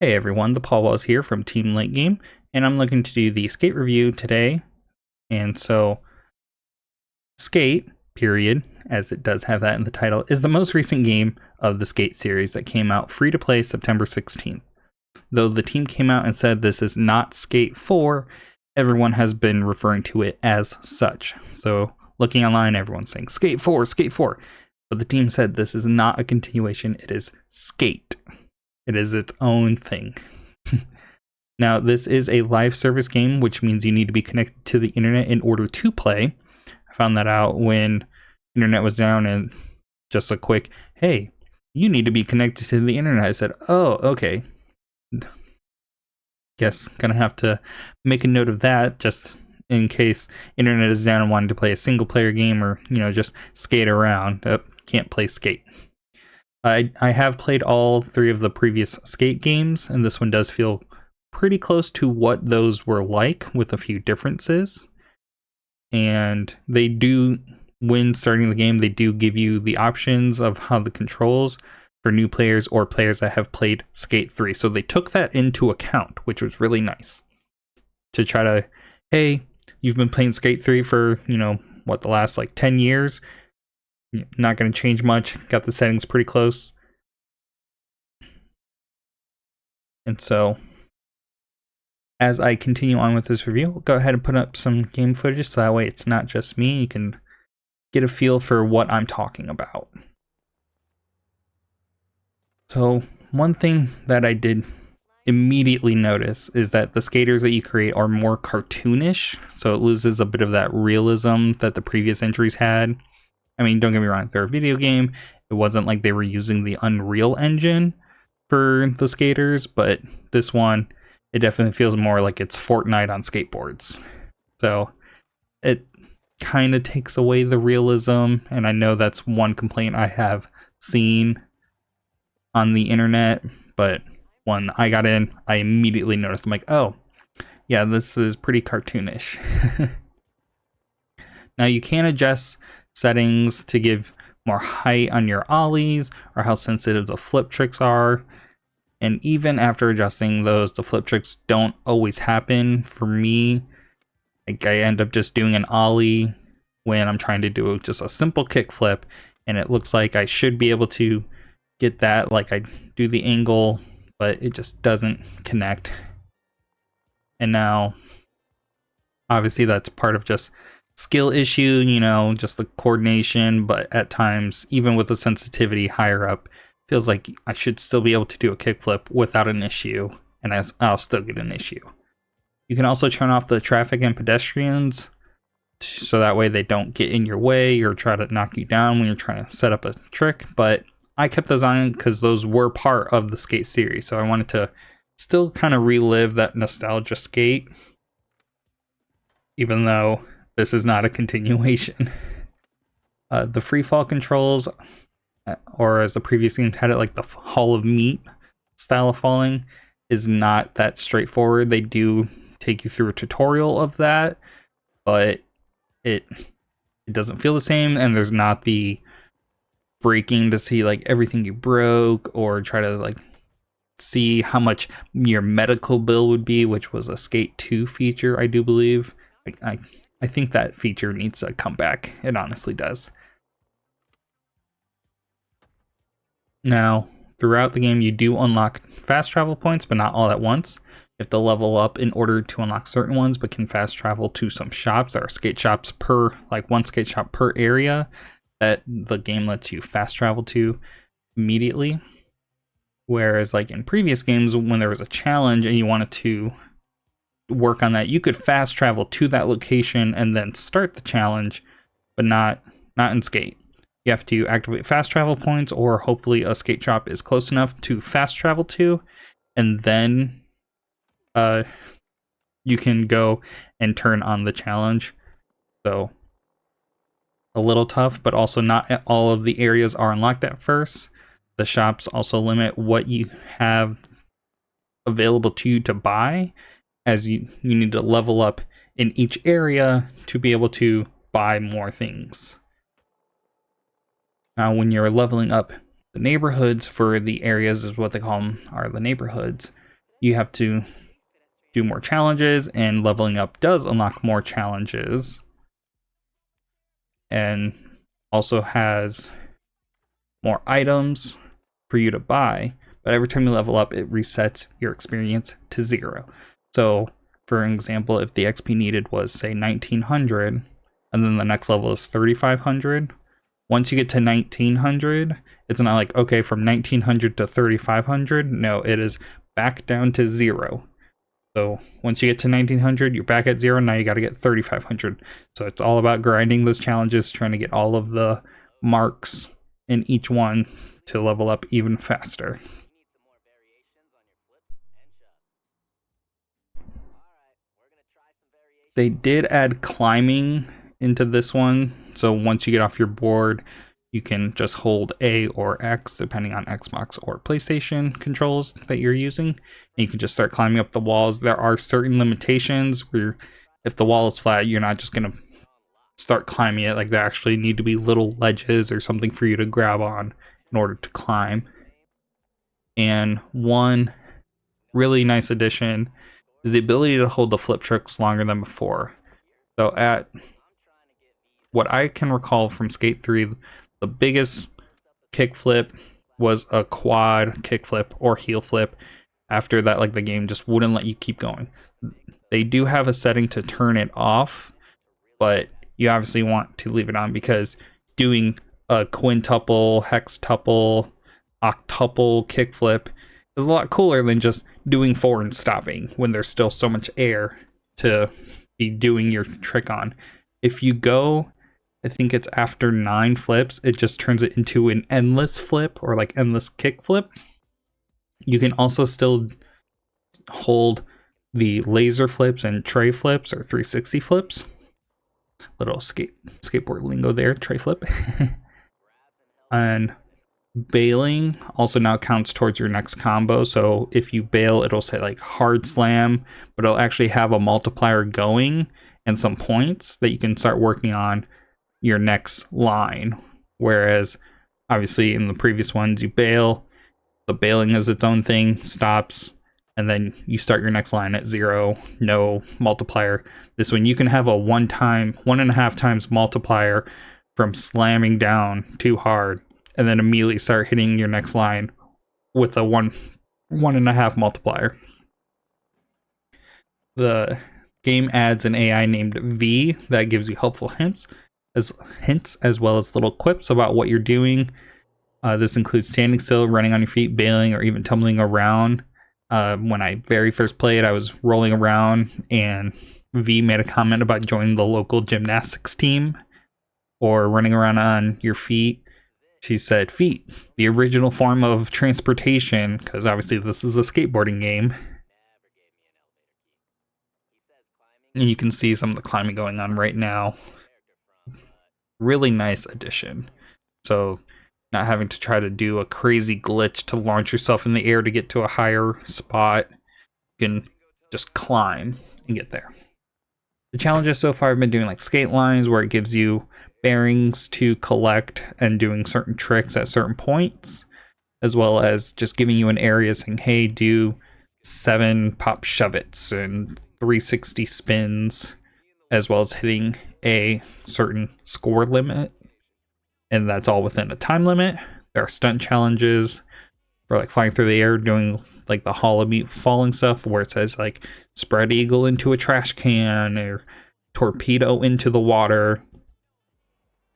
Hey everyone, ThePaulWalls here from Team Late Game, and I'm looking to do the Skate review today. And so, Skate, period, as it does have that in the title, is the most recent game of the Skate series that came out free to play September 16th. Though the team came out and said this is not Skate 4, everyone has been referring to it as such. So, looking online, everyone's saying Skate 4, Skate 4. But the team said this is not a continuation, it is Skate. It is its own thing. Now, this is a live service game, which means you need to be connected to the internet in order to play. I found that out when internet was down, and just a quick, hey, you need to be connected to the internet. I said, oh, okay. Guess gonna have to make a note of that just in case internet is down and wanting to play a single player game or, just skate around. Can't play Skate. I have played all three of the previous Skate games, and this one does feel pretty close to what those were like, with a few differences. And they do, when starting the game, they do give you the options of how the controls for new players or players that have played Skate 3. So they took that into account, which was really nice. To try to, hey, you've been playing Skate 3 for, the last 10 years. Not going to change much. Got the settings pretty close. And so, as I continue on with this review, I'll go ahead and put up some game footage so that way it's not just me. You can get a feel for what I'm talking about. So, one thing that I did immediately notice is that the skaters that you create are more cartoonish. So it loses a bit of that realism that the previous entries had. I mean, don't get me wrong, they're a video game. It wasn't like they were using the Unreal Engine for the skaters, but this one, it definitely feels more like it's Fortnite on skateboards. So it kind of takes away the realism, and I know that's one complaint I have seen on the internet, but when I got in, I immediately noticed, I'm like, oh, yeah, this is pretty cartoonish. Now, you can adjust settings to give more height on your ollies or how sensitive the flip tricks are. And even after adjusting those, the flip tricks don't always happen for me. Like, I end up just doing an ollie when I'm trying to do just a simple kick flip, and it looks like I should be able to get that, like I do the angle, but it just doesn't connect. And now, obviously, that's part of just skill issue, just the coordination, but at times, even with the sensitivity higher up, feels like I should still be able to do a kickflip without an issue, and I'll still get an issue. You can also turn off the traffic and pedestrians, so that way they don't get in your way or try to knock you down when you're trying to set up a trick, but I kept those on because those were part of the Skate series, so I wanted to still kind of relive that nostalgia Skate, even though this is not a continuation. The free fall controls, or as the previous game had it, like the Hall of Meat style of falling, is not that straightforward. They do take you through a tutorial of that, but it doesn't feel the same, and there's not the breaking to see everything you broke, or try to see how much your medical bill would be, which was a Skate 2 feature, I do believe. I think that feature needs to come back. It honestly does. Now, throughout the game, you do unlock fast travel points, but not all at once. You have to level up in order to unlock certain ones, but can fast travel to some shops. There are skate shops per, one skate shop per area that the game lets you fast travel to immediately. Whereas, in previous games, when there was a challenge and you wanted to work on that, you could fast travel to that location and then start the challenge, but not in Skate. You have to activate fast travel points, or hopefully a skate shop is close enough to fast travel to, and then you can go and turn on the challenge. So a little tough, but also not all of the areas are unlocked at first. The shops also limit what you have available to you to buy, as you need to level up in each area to be able to buy more things. Now, when you're leveling up the neighborhoods for the areas, is what they call them, are the neighborhoods, you have to do more challenges, and leveling up does unlock more challenges. And also has more items for you to buy, but every time you level up, it resets your experience to 0. So, for example, if the XP needed was, say, 1900, and then the next level is 3500, once you get to 1900, it's not like, okay, from 1900 to 3500. No, it is back down to 0. So once you get to 1900, you're back at 0. Now you got to get 3500. So it's all about grinding those challenges, trying to get all of the marks in each one to level up even faster. They did add climbing into this one. So once you get off your board, you can just hold A or X, depending on Xbox or PlayStation controls that you're using. And you can just start climbing up the walls. There are certain limitations where if the wall is flat, you're not just going to start climbing it. Like, there actually need to be little ledges or something for you to grab on in order to climb. And one really nice addition is the ability to hold the flip tricks longer than before. So at what I can recall from Skate 3, the biggest kickflip was a quad kickflip or heel flip. After that, like, the game just wouldn't let you keep going. They do have a setting to turn it off, but you obviously want to leave it on, because doing a quintuple, hextuple, octuple kickflip is a lot cooler than just doing 4 and stopping when there's still so much air to be doing your trick on. If you go, I think it's after 9 flips, it just turns it into an endless flip, or like endless kick flip. You can also still hold the laser flips and tray flips, or 360 flips. Little skateboard lingo there, tray flip. And bailing also now counts towards your next combo. So if you bail, it'll say like hard slam, but it'll actually have a multiplier going and some points that you can start working on your next line. Whereas obviously in the previous ones, you bail, the bailing is its own thing, stops, and then you start your next line at 0, no multiplier. This one, you can have a 1.5 times multiplier from slamming down too hard, and then immediately start hitting your next line with a 1.5 multiplier. The game adds an AI named V that gives you helpful hints as well as little quips about what you're doing. This includes standing still, running on your feet, bailing, or even tumbling around. When I very first played, I was rolling around, and V made a comment about joining the local gymnastics team or running around on your feet. She said, feet, the original form of transportation, because obviously this is a skateboarding game. And you can see some of the climbing going on right now. Really nice addition. So not having to try to do a crazy glitch to launch yourself in the air to get to a higher spot. You can just climb and get there. The challenges so far have been doing like skate lines, where it gives you bearings to collect and doing certain tricks at certain points, as well as just giving you an area saying, hey, do 7 pop shove-its and 360 spins, as well as hitting a certain score limit. And that's all within a time limit. There are stunt challenges for like flying through the air, doing like the Hall of Meat falling stuff, where it says like spread eagle into a trash can or torpedo into the water.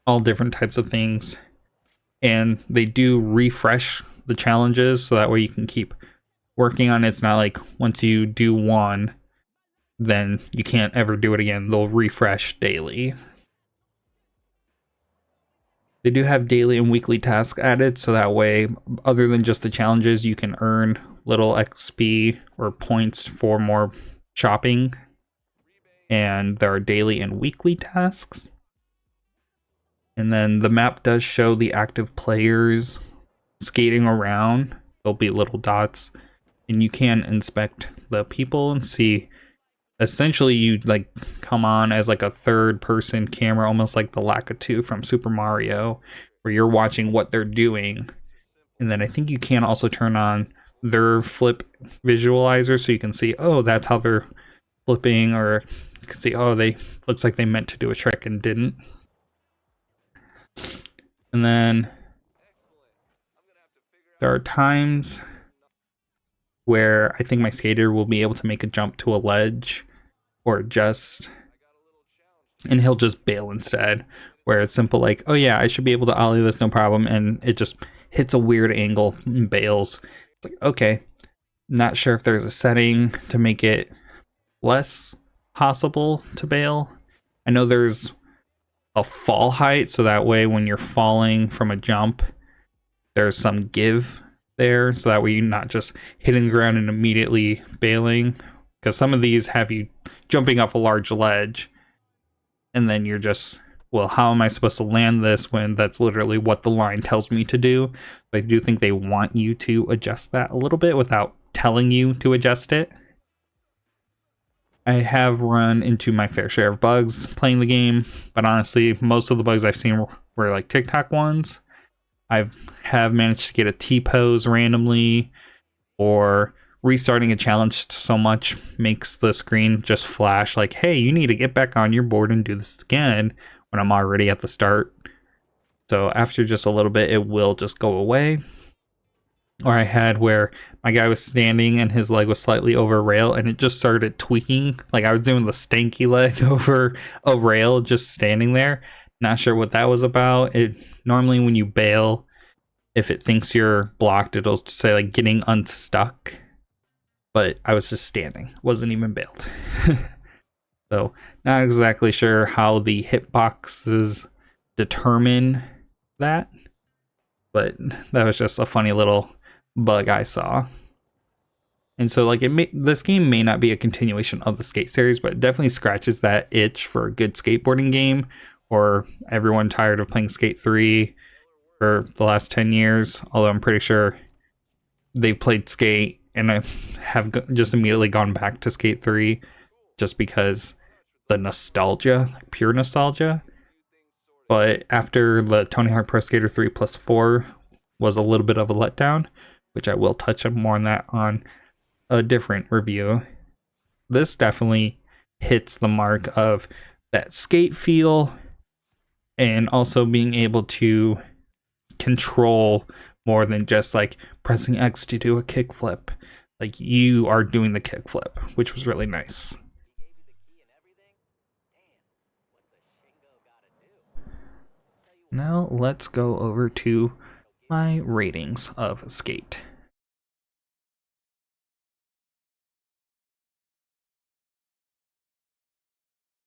All different types of things. And they do refresh the challenges, so that way you can keep working on it. It's not like once you do one, then you can't ever do it again. They'll refresh daily. They do have daily and weekly tasks added, so that way, other than just the challenges, you can earn little XP or points for more shopping. And there are daily and weekly tasks. And then the map does show the active players skating around. There'll be little dots, and you can inspect the people and see. Essentially, you like come on as like a third-person camera, almost like the Lakitu from Super Mario, where you're watching what they're doing. And then I think you can also turn on their flip visualizer so you can see, oh, that's how they're flipping, or you can see, oh, they looks like they meant to do a trick and didn't. And then there are times where I think my skater will be able to make a jump to a ledge or just, and he'll just bail instead, where it's simple like, oh yeah, I should be able to ollie this no problem, and it just hits a weird angle and bails. It's like, okay, not sure if there's a setting to make it less possible to bail. I know there's a fall height, so that way when you're falling from a jump, there's some give there, so that way you're not just hitting the ground and immediately bailing, because some of these have you jumping up a large ledge and then you're just, well, how am I supposed to land this when that's literally what the line tells me to do? But I do think they want you to adjust that a little bit without telling you to adjust it. I have run into my fair share of bugs playing the game, but honestly, most of the bugs I've seen were like TikTok ones. I have managed to get a T-pose randomly, or restarting a challenge so much makes the screen just flash like, hey, you need to get back on your board and do this again, when I'm already at the start. So after just a little bit, it will just go away. Or I had where my guy was standing and his leg was slightly over a rail and it just started tweaking. Like I was doing the stanky leg over a rail, just standing there. Not sure what that was about. It normally when you bail, if it thinks you're blocked, it'll say like getting unstuck. But I was just standing, wasn't even bailed. So not exactly sure how the hitboxes determine that, but that was just a funny little bug I saw. And so like this game may not be a continuation of the Skate series, but it definitely scratches that itch for a good skateboarding game, or everyone tired of playing Skate 3 for the last 10 years, although I'm pretty sure they've played Skate and I have just immediately gone back to Skate 3 just because the nostalgia, like pure nostalgia. But after the Tony Hawk Pro Skater 3 plus 4 was a little bit of a letdown, which I will touch on more on that on a different review, this definitely hits the mark of that skate feel and also being able to control more than just like pressing X to do a kickflip. Like you are doing the kickflip, which was really nice. Now let's go over to my ratings of Skate.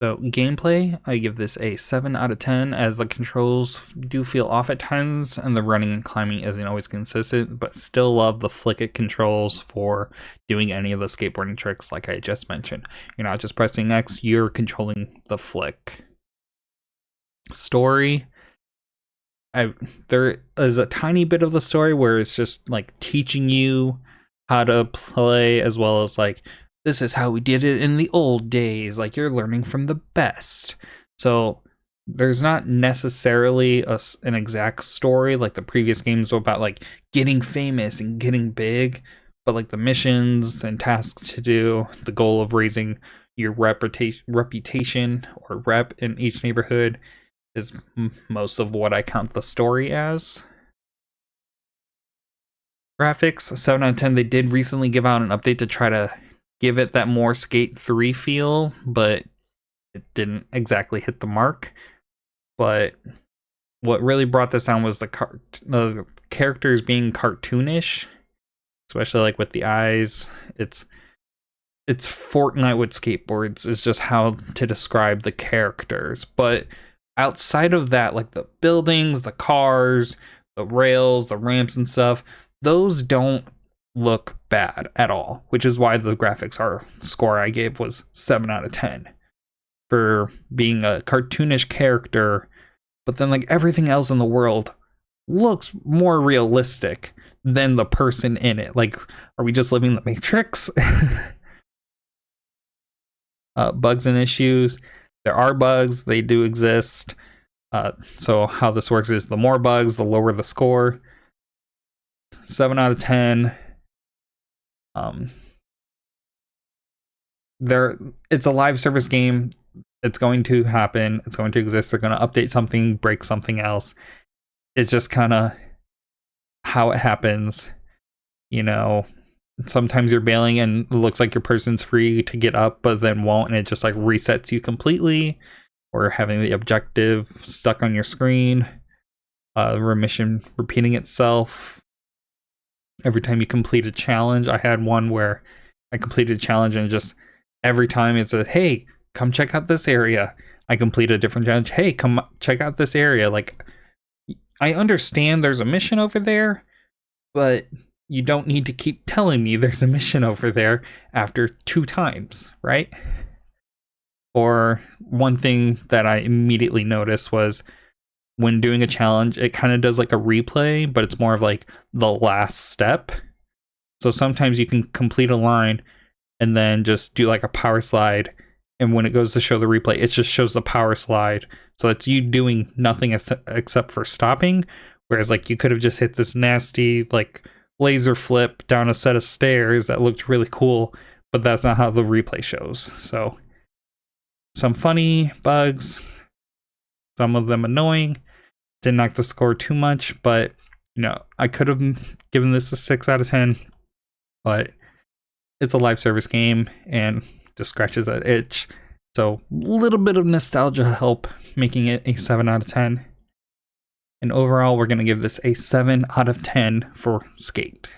So gameplay, I give this a 7 out of 10, as the controls do feel off at times and the running and climbing isn't always consistent, but still love the flick it controls for doing any of the skateboarding tricks like I just mentioned. You're not just pressing X, you're controlling the flick. Story, there is a tiny bit of the story where it's just like teaching you how to play, as well as like, this is how we did it in the old days, like you're learning from the best. So there's not necessarily an exact story like the previous games about like getting famous and getting big, but like the missions and tasks to do, the goal of raising your reputation or rep in each neighborhood is most of what I count the story as. Graphics, 7 out of 10. They did recently give out an update to try to give it that more Skate 3 feel, but it didn't exactly hit the mark. But what really brought this down was the characters being cartoonish, especially like with the eyes. It's Fortnite with skateboards is just how to describe the characters. But outside of that, like the buildings, the cars, the rails, the ramps and stuff, those don't look bad at all, which is why the graphics score I gave was 7 out of 10 for being a cartoonish character. But then like everything else in the world looks more realistic than the person in it. Like, are we just living the Matrix? Bugs and issues, there are bugs, they do exist. So how this works is the more bugs, the lower the score. 7 out of 10. Um, it's a live service game. It's going to happen. It's going to exist. They're going to update something, break something else. It's just kind of how it happens. You know, sometimes you're bailing and it looks like your person's free to get up, but then won't, and it just like resets you completely, or having the objective stuck on your screen, remission repeating itself every time you complete a challenge. I had one where I completed a challenge and just every time it said, hey, come check out this area. I complete a different challenge. Hey, come check out this area. Like, I understand there's a mission over there, but you don't need to keep telling me there's a mission over there after 2 times, right? Or one thing that I immediately noticed was when doing a challenge, it kind of does like a replay, but it's more of like the last step. So sometimes you can complete a line and then just do like a power slide, and when it goes to show the replay, it just shows the power slide. So it's you doing nothing except for stopping, whereas like you could have just hit this nasty like laser flip down a set of stairs that looked really cool, but that's not how the replay shows. So some funny bugs, some of them annoying. Didn't knock the score too much, but you know, I could have given this a 6 out of 10, but it's a live service game and just scratches that itch. So a little bit of nostalgia help making it a 7 out of 10. And overall, we're going to give this a 7 out of 10 for Skate.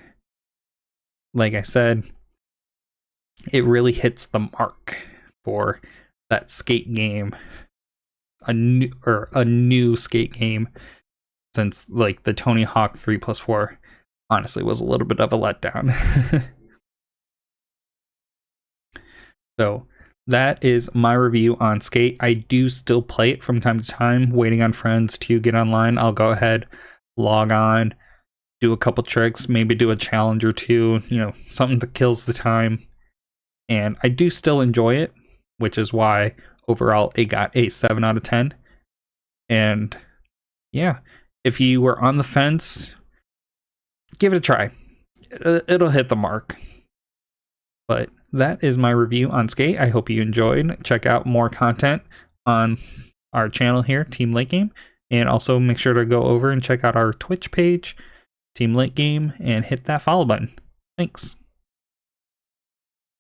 Like I said, it really hits the mark for that Skate game. A new Skate game, since like the Tony Hawk 3+4 honestly was a little bit of a letdown. So that is my review on Skate. I do still play it from time to time, waiting on friends to get online. I'll go ahead, log on, do a couple tricks, maybe do a challenge or two, you know, something that kills the time. And I do still enjoy it, which is why overall it got a 7 out of 10. And yeah, if you were on the fence, give it a try. It'll hit the mark. But that is my review on Skate. I hope you enjoyed. Check out more content on our channel here, Team Late Game. And also make sure to go over and check out our Twitch page, Team Late Game, and hit that follow button. Thanks.